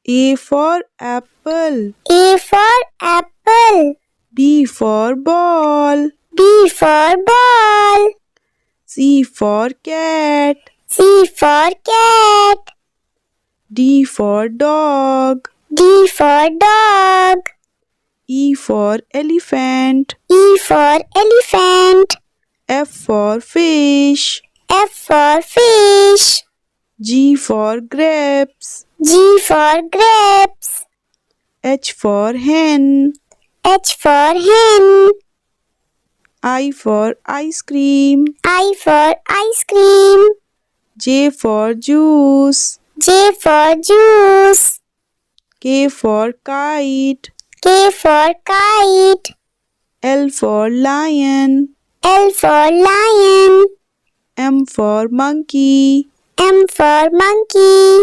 A for apple. A for apple. B for ball. B for ball. C for cat. C for cat. D for dog. D for dog. E for elephant. E for elephant. F for fish. F for fish. G for grapes. G for grapes. H for hen. H for hen. I for ice cream. I for ice cream. J for juice. J for juice. K for kite. K for kite. L for lion. L for lion. M for monkey. M for monkey.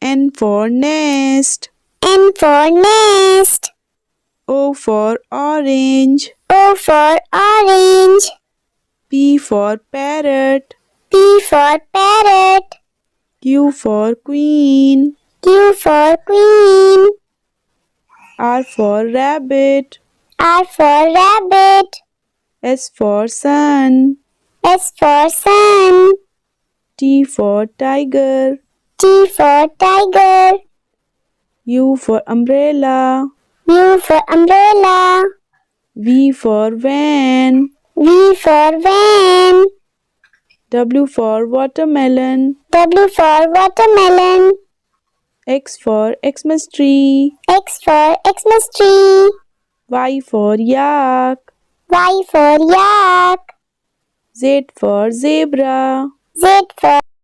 N for nest. N for nest. O for orange. O for orange. P for parrot. P for parrot. Q for queen. Q for queen. R for rabbit. R for rabbit. S for sun. S for sun. T for tiger. T for tiger. U for umbrella. U for umbrella. V for van. V for van. W for watermelon. W for watermelon. X for Xmas tree. X for Xmas tree. Y for yak. Y for yak. Z for zebra. Z for